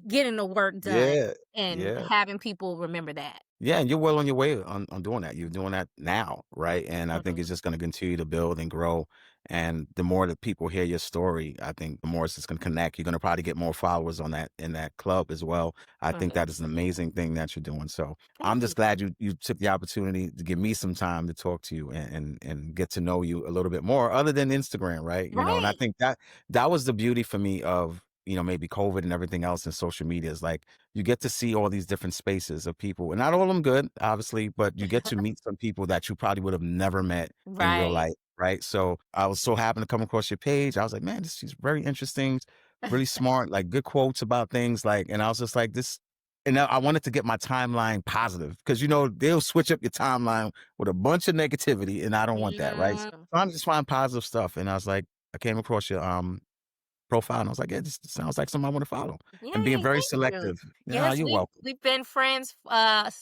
getting the work done Yeah. and Yeah. having people remember that. Yeah, and you're well on your way on doing that. You're doing that now, right? And I think Mhm. it's just going to continue to build and grow. And the more that people hear your story, I think the more it's just going to connect. You're going to probably get more followers on that in that club as well. I think Mhm. that is an amazing thing that you're doing. So Thank I'm you. just glad you took the opportunity to give me some time to talk to you and get to know you a little bit more, other than Instagram, right? You know, and I Right. think that was the beauty for me of maybe COVID and everything else and social media is like you get to see all these different spaces of people, and not all of them good, obviously, but you get to meet some people that you probably would have never met in real Right. life, right? So I was so happy to come across your page. I was like, man, this is very interesting, really smart, like good quotes about things, like, and I was just like, this. And I wanted to get my timeline positive because they'll switch up your timeline with a bunch of negativity, and I don't want that, right? So Mm. I'm just find positive stuff, and I was like, I came across your profile, and I was like, yeah, this sounds like something I want to follow, and being Yay, very thank you. selective. Yeah, Yes, you're we've welcome. we've been friends,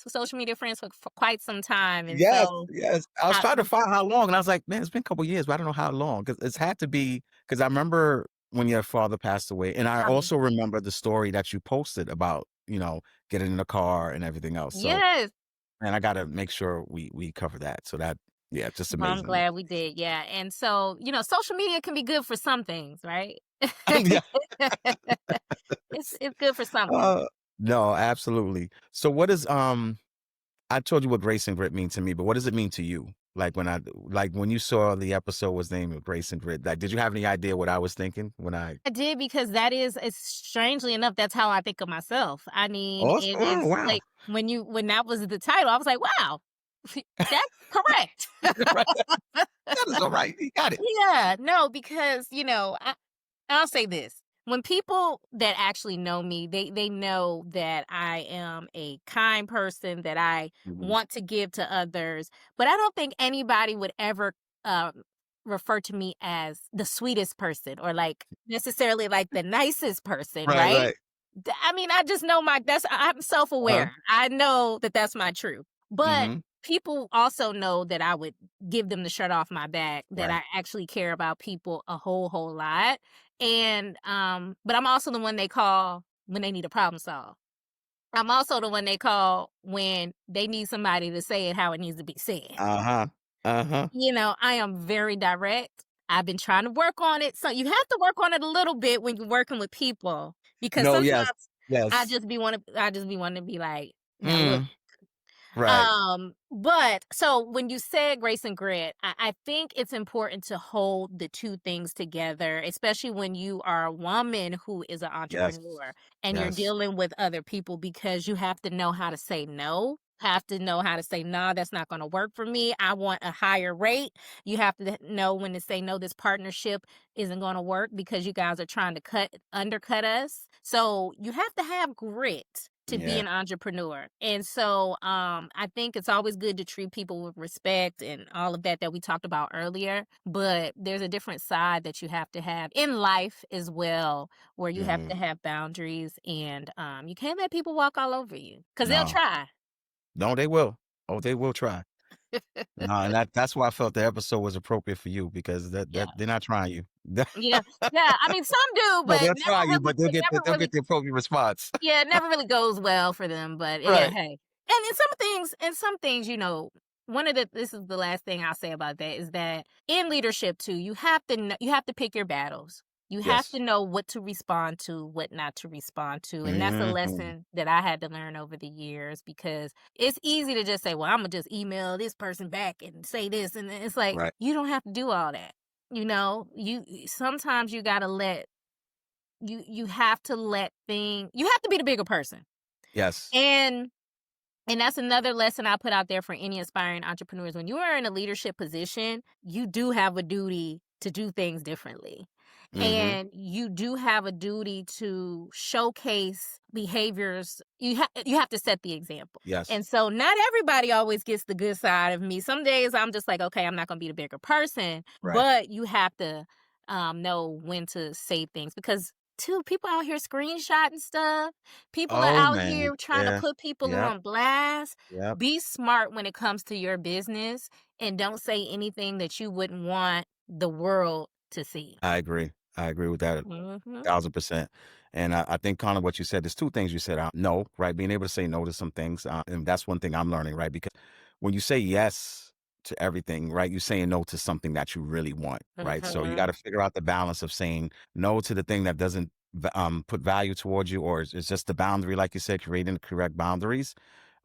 social media friends for quite some time, and Yes, so yes. I was I trying to find how long, and I was like, "Man, it's been a couple years, but I don't know how long." Because it's had to be. Because I remember when your father passed away, and I um, also remember the story that you posted about, getting in the car and everything else. So, yes. man, I gotta make sure we cover that. So that, yeah, just Well, I'm amazing. glad we did, yeah, and so, social media can be good for some things, right? Yeah. It's good for something. Uh, no, absolutely. So what is I told you what grace and grit mean to me, but what does it mean to you? Like when you saw the episode was named Grace and Grit, like did you have any idea what I was thinking when I I did because it's strangely enough, that's how I think of myself. I mean, awesome. it Oh, is wow. like when that was the title, I was like, wow, that's correct. Right. That is all right. You got it. Yeah, no, because I'll say this. When people that actually know me, they know that I am a kind person, that I Mhm. want to give to others, but I don't think anybody would ever um refer to me as the sweetest person or like necessarily like the nicest person, Right, right? right. I mean, I just know I'm Uh-huh. self-aware. I know that that's my truth. But Mhm. people also know that I would give them the shirt off my back, that Right. I actually care about people a whole lot. And but I'm also the one they call when they need a problem solved. I'm also the one they call when they need somebody to say it how it needs to be said. Uh-huh. Uh-huh. I am very direct. I've been trying to work on it. So you have to work on it a little bit when you're working with people because No, yes. sometimes Yes. I just be wanting to be like, now look. Mm. Right. But so when you said grace and grit, I think it's important to hold the two things together, especially when you are a woman who is an Yes. entrepreneur and you're Yes. dealing with other people because you have to know how to say no. Have to know how to say, no, that's not going to work for me. I want a higher rate. You have to know when to say, no, this partnership isn't going to work because you guys are trying to undercut us. So you have to have grit to be Yeah. an entrepreneur. And so I think it's always good to treat people with respect and all of that we talked about earlier. But there's a different side that you have to have in life as well, where you have Mhm. to have boundaries and you can't let people walk all over you because they'll No. try. No, they will. Oh, they will try. No, and that's why I felt the episode was appropriate for you because that Yeah. they're not trying you. Yeah. Yeah. I mean, some do, No, but they'll try you, but it never they'll really get the appropriate response. Yeah, it never really goes well for them, but yeah, Right. hey. And in some things, one of this is the last thing I'll say about that is that in leadership too, you have to pick your battles. You have to Yes. know what to respond to, what not to respond to. And that's a Mhm. lesson that I had to learn over the years because it's easy to just say, well, I'm gonna just email this person back and say this. And it's like, Right. you don't have to do all that. You sometimes you have to you have to be the bigger person. Yes. And that's another lesson I put out there for any aspiring entrepreneurs. When you are in a leadership position, you do have a duty to do things differently. Mhm. And you do have a duty to showcase behaviors. You have to set the example. Yes. And so not everybody always gets the good side of me. Some days I'm just like, okay, I'm not going to be the bigger person, Right. but you have to know when to say things because too people out here screenshotting stuff. People are Oh, out man. here trying to Yeah. put people Yep. on blast. Yep. Be smart when it comes to your business and don't say anything that you wouldn't want the world to see. I agree. I agree with that Mhm. 1000%. And I think kind of what you said, there's two things you said. No, right? Being able to say no to some things. And that's one thing I'm learning, right? Because when you say yes to everything, right, you're saying no to something that you really want, right? So you got Mhm. to figure out the balance of saying no to the thing that doesn't put value towards you, or it's just the boundary, like you said, creating the correct boundaries.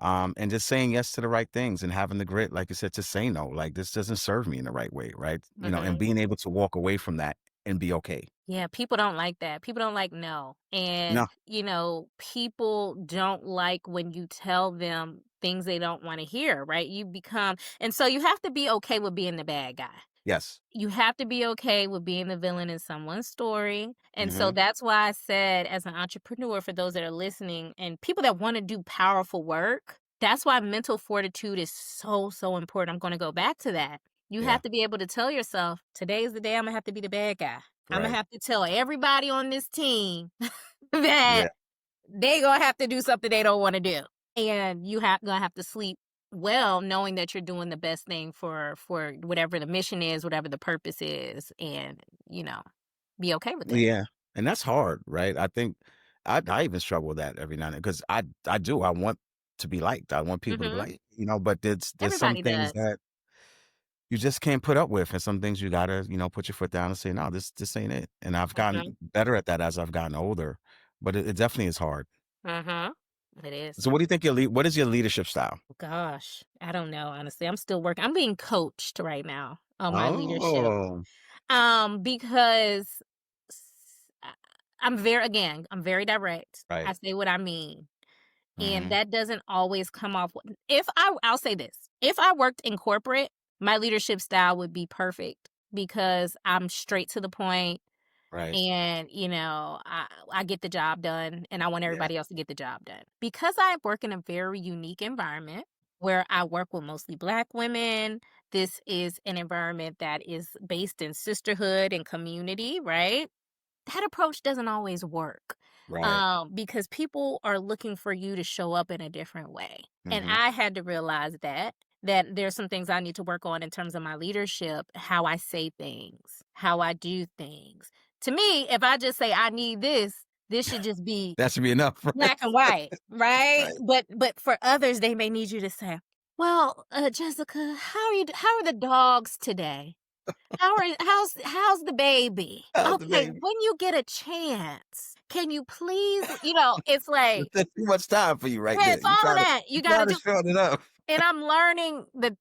And just saying yes to the right things and having the grit, like you said, to say no, like this doesn't serve me in the right way, right? And Mhm. being able to walk away from that and be okay. Yeah, people don't like that. People don't like no. No. And, people don't like when you tell them things they don't want to hear, right? And so you have to be okay with being the bad guy. Yes. You have to be okay with being the villain in someone's story. And so Hmm. that's why I said, as an entrepreneur, for those that are listening and people that want to do powerful work, that's why mental fortitude is so, so important. I'm going to go back to that. You Yeah. have to be able to tell yourself, today is the day I'm going to have to be the bad guy. I'm going to Right. have to tell everybody on this team that Yeah. they going to have to do something they don't want to do. And going to have to sleep well, knowing that you're doing the best thing for whatever the mission is, whatever the purpose is, and be okay with it. Yeah. And that's hard, right? I think I even struggle with that every now and then because I do. I want to be liked. I want people to be Hmm. like, but there's some Everybody things does. that you just can't put up with, and some things you gotta, put your foot down and say, no, this ain't it. And I've Hmm. gotten better at that as I've gotten older, but it definitely is hard. Hmm. It is. So what do you think what is your leadership style? Gosh, I don't know. Honestly, I'm still working. I'm being coached right now on my leadership. Oh, Because I'm very direct. right. I say what I mean. And Hmm. that doesn't always come off. I'll say this. If I worked in corporate, my leadership style would be perfect because I'm straight to the point Right. and, I get the job done and I want Yeah. everybody else to get the job done. Because I work in a very unique environment where I work with mostly Black women, this is an environment that is based in sisterhood and community, right? That approach doesn't always work, Right. because people are looking for you to show up in a different way. And Hmm. I had to realize that there's some things I need to work on in terms of my leadership, how I say things, how I do things. To me, if I just say I need this should just be That should be enough, right? black and white, right? Right. But for others, they may need you to say, "Well, Jessica, how are the dogs today? How's the baby? How's the Okay, baby? when you get a chance, can you please, it's like, That's too much time for you right yeah, there. it's all of that. You You got try to to do. short it up. And I'm learning that,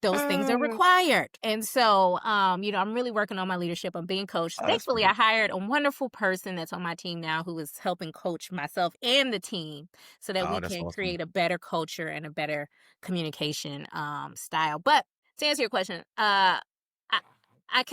those things are Oh, required. And so, I'm really working on my leadership. I'm being coached. that's Thankfully, great. I hired a wonderful person that's on my team now who is helping coach myself and the team so that Oh, we that's can awesome. create a better culture and a better communication style. But to answer your question, I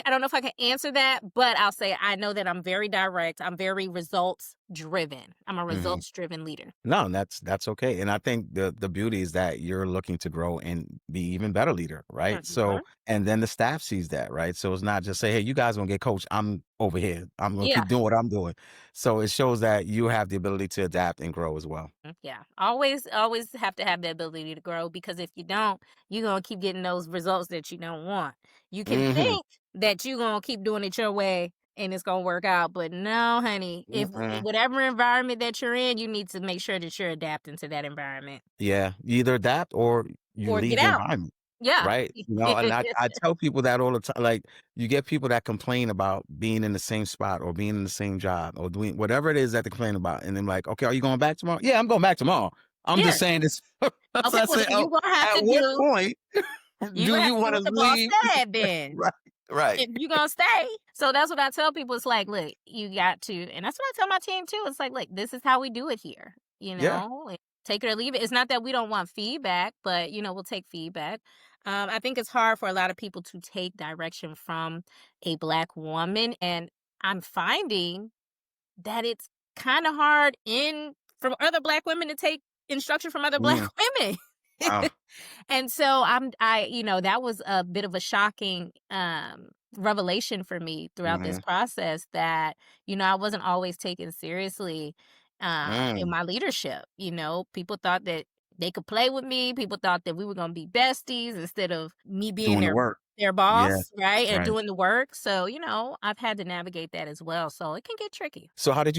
don't know if I can answer that, but I'll say I know that I'm very direct. I'm very results driven. I'm a Hmm. results driven leader. No, that's okay. And I think the beauty is that you're looking to grow and be even better leader, right? So, Mhm. and then the staff sees that, right? So it's not just say, hey, you guys gonna get coached. I'm over here. I'm gonna Yeah. keep doing what I'm doing. So it shows that you have the ability to adapt and grow as well. Yeah. Always have to have the ability to grow because if you don't, you're going to keep getting those results that you don't want. You can Hmm. think that you're going to keep doing it your way and it's going to work out, but no, honey. If Mm-mm. whatever environment that you're in, you need to make sure that you're adapting to that environment Yeah, you either adapt or you or leave get the out. environment. Yeah. Right? And I tell people that all the time. Like, you get people that complain about being in the same spot or being in the same job or doing whatever it is that they complain about. And then like, okay, are you going back tomorrow? Yeah, I'm going back tomorrow. I'm Yeah. just saying this. So Okay, I well say, then oh, you're going to have at to what do point you're do going to have you to do want to what the boss leave? said then. Right, right. If you're gonna stay. So that's what I tell people. It's like, look, you got to, and that's what I tell my team too. It's like, look, this is how we do it here. Yeah. Like, take it or leave it. It's not that we don't want feedback, but we'll take feedback. I think it's hard for a lot of people to take direction from a Black woman, and I'm finding that it's kind of hard in from other Black women to take instruction from other Black Mm, women. wow. And so that was a bit of a shocking revelation for me throughout this Hmm. process that, I wasn't always taken seriously in Mm, my leadership. People thought that they could play with me. People thought that we were going to be besties instead of me being doing the their work. their Yeah, boss, right, and right. doing the work. So, I've had to navigate that as well. So it can get tricky. So how did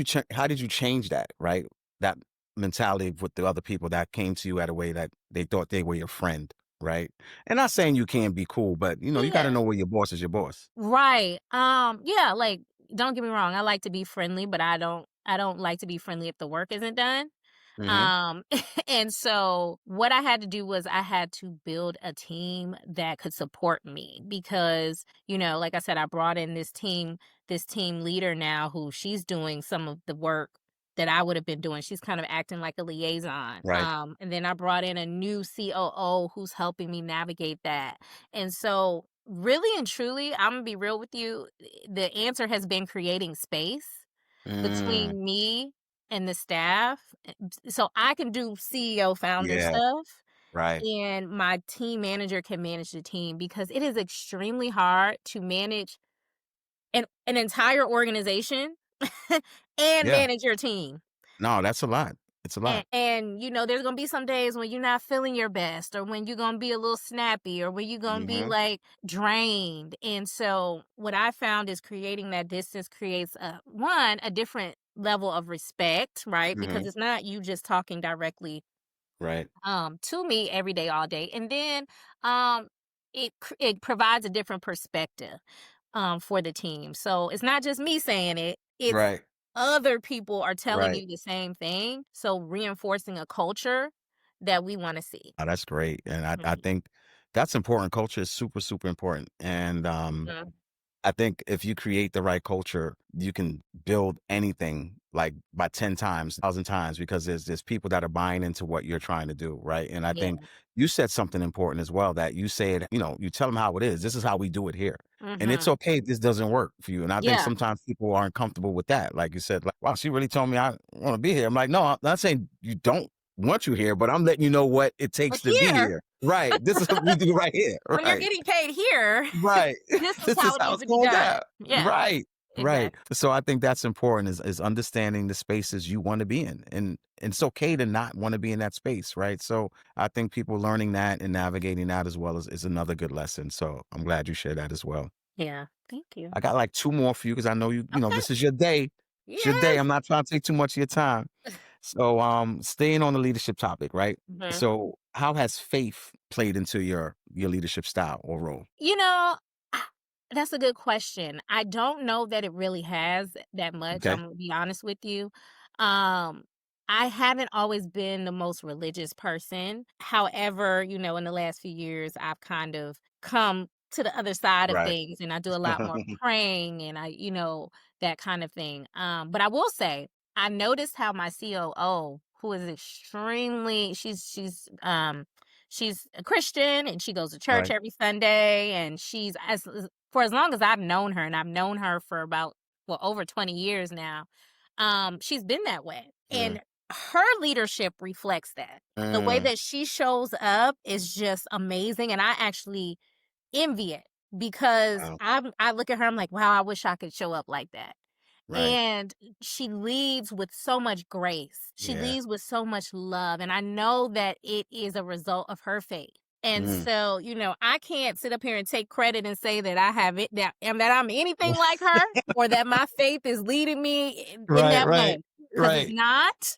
you change that, right? That mentality with the other people that came to you at a way that they thought they were your friend, right? And not saying you can't be cool, but you got to Yeah. know where your boss is your boss. Right. Yeah, like don't get me wrong, I like to be friendly, but I don't like to be friendly if the work isn't done. Mhm. Um and so what I had to do was I had to build a team that could support me because, like I said, I brought in this team leader now who she's doing some of the work that I would have been doing. She's kind of acting like a liaison. Right. And then I brought in a new COO who's helping me navigate that. And so really and truly, I'm gonna be real with you, the answer has been creating space Mm, between me and the staff, so I can do CEO founder yeah, stuff, right. and my team manager can manage the team because it is extremely hard to manage an entire organization and Yeah. manage your team. No, that's a lot. It's a lot. And there's gonna be some days when you're not feeling your best, or when you're gonna be a little snappy, or when you're gonna be Mhm. like drained. And so, what I found is creating that distance creates a different level of respect, right? Because Mhm. it's not you just talking directly Right. to me every day, all day, and then um, it provides a different perspective for the team. So it's not just me saying it; it's Right. other people are telling Right. you the same thing. So reinforcing a culture that we want to see. Oh, that's great. And I Mhm, think that's important. Culture is super, super important. And mhm. I think if you create the right culture, you can build anything like by 10 times, 1,000 times, because there's people that are buying into what you're trying to do, right? And I Yeah. think you said something important as well, that you say it, you tell them how it is. This is how we do it here. And it's Mhm. okay if this doesn't work for you. And I think Yeah. sometimes people aren't comfortable with that. Like you said, like, wow, she really told me I want to be here. I'm like, no, I'm not saying you don't want you here, but I'm letting you know what it But takes to be here, here. Right. This is what we do right here. when you're Right. getting paid here, Right. this is This is how it how needs it's to be going done. down. Yeah. Right. Right. Exactly. So I think that's important is understanding the spaces you want to be in. And it's okay to not want to be in that space, right? So I think people learning that and navigating that as well is another good lesson. So I'm glad you shared that as well. Yeah. Thank you. I got like two more for you because I know Okay. this is your day. It's your day. Yes. I'm not trying to take too much of your time. So staying on the leadership topic, right? Mhm. So how has faith played into your leadership style or role? You know, ah, that's a good question. I don't know that it really has that much. I'm Okay. gonna be honest with you. Um, I haven't always been the most religious person. However, in the last few years, I've kind of come to the other side of Right. things, and I do a lot more praying, and that kind of thing. But I will say, I noticed how my COO, who is extremely, she's a Christian, and she goes to church Right. every Sunday, and she's for as long as I've known her, and I've known her for about, well, over 20 years now. She's been that way. Yeah. And her leadership reflects that. The way Mm, that she shows up is just amazing, and I actually envy it because wow. I look at her, I'm like, wow, I wish I could show up like that. Right. And she leads with so much grace. She Yeah. leads with so much love. And I know that it is a result of her faith. And Mm. so, I can't sit up here and take credit and say that I have it, that I'm anything like her, or that my faith is leading me in Right, that right, way. Because it's right. not.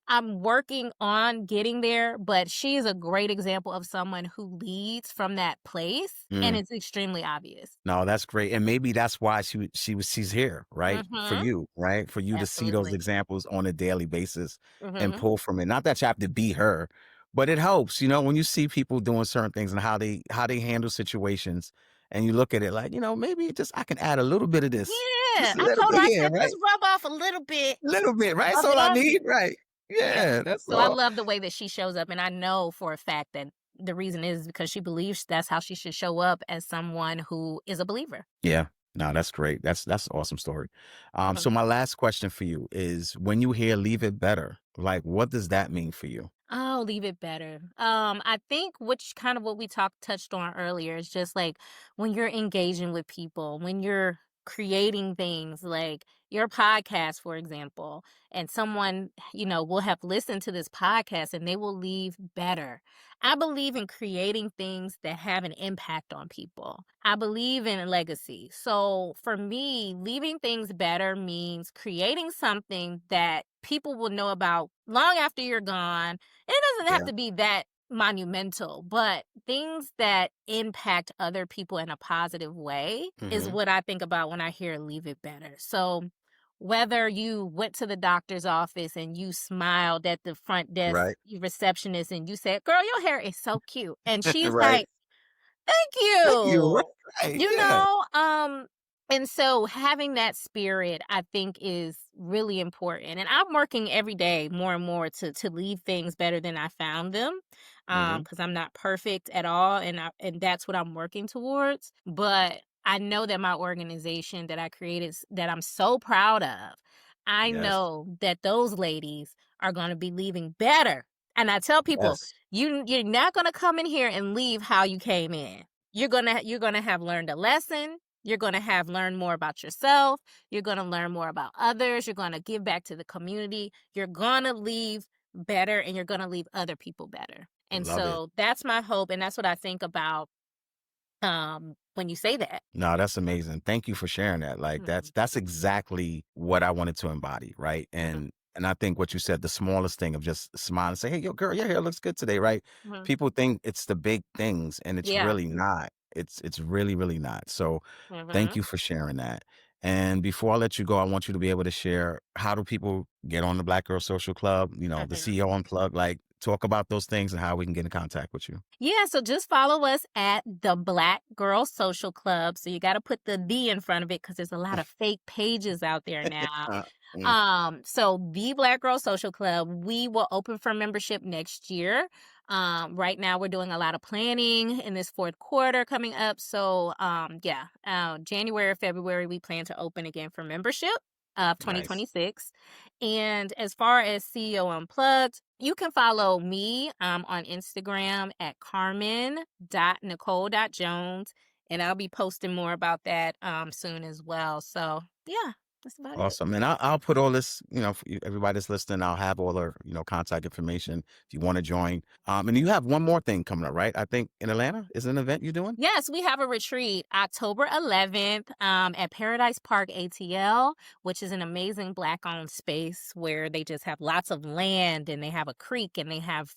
I'm working on getting there, but she is a great example of someone who leads from that place, and Mm. it's extremely obvious. No, that's great, and maybe that's why she's here, right? For Mhm. you, right? For you to see those Absolutely. examples on a daily basis and Mhm. pull from it. Not that you have to be her, but it helps, when you see people doing certain things and how they handle situations, and you look at it like, maybe just I can add a little bit of this, Yeah, just a I little told her, bit I here, said, right? "Just rub off a little bit Little bit, right? That's of all it I on need, me." right? Yeah. Yeah, that's So I all. love the way that she shows up, and I know for a fact that the reason is because she believes that's how she should show up as someone who is a believer. Yeah. No, that's great. That's an awesome story. Mhm. So my last question for you is when you hear leave it better, like what does that mean for you? Oh, leave it better. I think which what we touched on earlier is just like when you're engaging with people, when you're creating things like your podcast, for example, and someone, will have listened to this podcast and they will leave better. I believe in creating things that have an impact on people. I believe in a legacy. So for me, leaving things better means creating something that people will know about long after you're gone. And it doesn't have Yeah. to be that monumental, but things that impact other people in a positive way is Hmm. what I think about when I hear leave it better. So whether you went to the doctor's office and you smiled at the front desk Right. receptionist and you said, "Girl, your hair is so cute." And she's Right. like, "Thank Thank you. Right. you." Right. You Yeah. know, and so having that spirit, I think, is really important. And I'm working every day more and more to leave things better than I found them. Hmm. Because I'm not perfect at all, and that's what I'm working towards. But I know that my organization that I created, that I'm so proud of, I Yes. know that those ladies are going to be leaving better. And I tell people, Yes. you're not gonna come in here and leave how you came in. You're gonna have learned a lesson. You're gonna have learned more about yourself. You're gonna learn more about others. You're gonna give back to the community. You're gonna leave better, and you're gonna leave other people better. And Love it. so that's my hope, and that's what I think about when you say that. No, that's amazing. Thank you for sharing that. Like Mhm, that's exactly what I wanted to embody, right? mhm, And I think what you said, the smallest thing of just smiling, say, "Hey, yo, girl, your hair looks good today," right? mhm. People think it's the big things, and it's Yeah. really not. It's really, really not. So thank Mhm, you for sharing that. And before I let you go, I want you to be able to share, how do people get on the Black Girl Social Club, the mhm. CEO Unplugged, like talk about those things and how we can get in contact with you. Yeah, so just follow us at the Black Girl Social Club. So you got to put the "the" in front of it because there's a lot of fake pages out there now. Uh, mm, So the Black Girl Social Club, we will open for membership next year. Right now we're doing a lot of planning in this fourth quarter coming up. So yeah, January, February, we plan to open again for membership of nice. 2026. And as far as CEO Unplugged, you can follow me on Instagram at carmen.nicole.jones. And I'll be posting more about that soon as well. So yeah, that's about it. Awesome. And I'll put all this, for everybody that's listening, I'll have all the, contact information if you want to join. And you have one more thing coming up, right? I think in Atlanta is an event you're doing. Yes, we have a retreat October 11th at Paradise Park ATL, which is an amazing Black-owned space where they just have lots of land and they have a creek and they have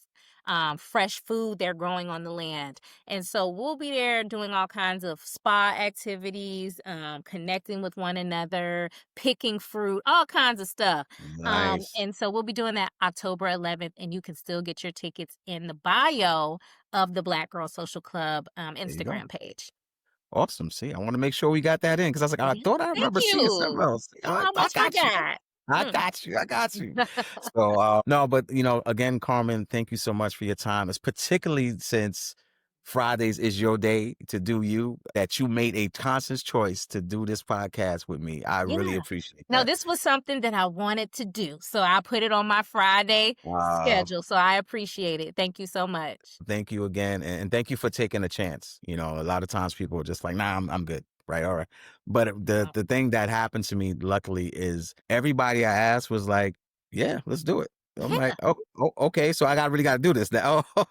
fresh food they're growing on the land. And so we'll be there doing all kinds of spa activities, connecting with one another, picking fruit, all kinds of stuff. Nice. And so we'll be doing that October 11th, and you can still get your tickets in the bio of the Black Girl Social Club There you go. Instagram page. Awesome. See, I want to make sure we got that in because I was like, I Mhm. thought I Thank remember seeing something you. else. Oh, I I almost got you. forgot. I Mm. got you. I got you. So, no, but again, Carmen, thank you so much for your time. It's particularly since Fridays is your day to do you, that you made a conscious choice to do this podcast with me. I really Yeah. appreciate No, that. this was something that I wanted to do. So I put it on my Friday Wow. schedule. So I appreciate it. Thank you so much. Thank you again. And thank you for taking a chance. A lot of times people are just like, nah, I'm good. Right. All right. But the thing that happened to me, luckily, is everybody I asked was like, yeah, let's do it. I'm like, Yeah. oh, okay. So I really got to do this now. Oh,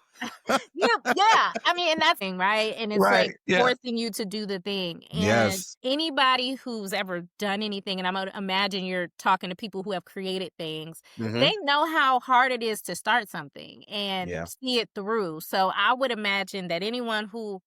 Yeah, yeah. I mean, and that's thing, right? And it's like right. Yeah. forcing you to do the thing. And Yes. anybody who's ever done anything, and I'm gonna imagine you're talking to people who have created things, Hmm. they know how hard it is to start something and Yeah. see it through. So I would imagine that anyone who,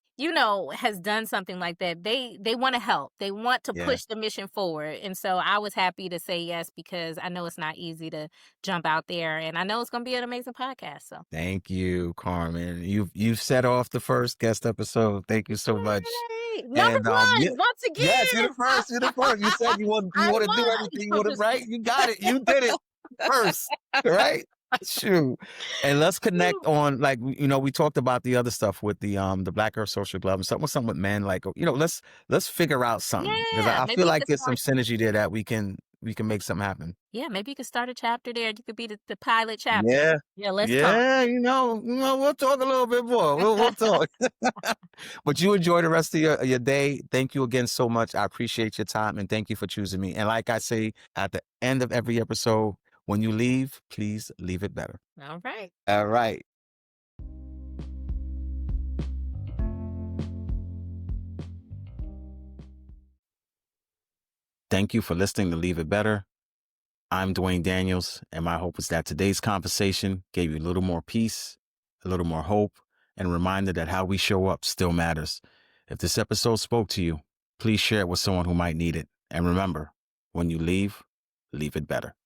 has done something like that, they want to help. They want to Yeah. push the mission forward. And so I was happy to say yes because I know it's not easy to jump out there. And I know it's gonna be an amazing podcast. So Thank you, Carmen. You've set off the first guest episode. Thank you so much. yay! Number And yeah, one, once yes, you're again. the first. You're the first. You said you I want to do won. everything. You I'm want to just right. You got it. You did it first. Right. Shoot. And let's connect on, like, we talked about the other stuff with the Black Earth Social Club and something with some with men. Like, let's figure out something because yeah, I maybe feel we like could there's some start. synergy there that we can we can make something happen. Yeah, maybe you could start a chapter there. You could be the pilot chapter. Yeah. Yeah, let's talk. Yeah, we'll talk a little bit more. We'll talk. But you enjoy the rest of your day. Thank you again so much. I appreciate your time, and thank you for choosing me. And like I say at the end of every episode, when you leave, please leave it better. All right. All right. Thank you for listening to Leave It Better. I'm Dwain Daniels, and my hope is that today's conversation gave you a little more peace, a little more hope, and a reminder that how we show up still matters. If this episode spoke to you, please share it with someone who might need it. And remember, when you leave it better.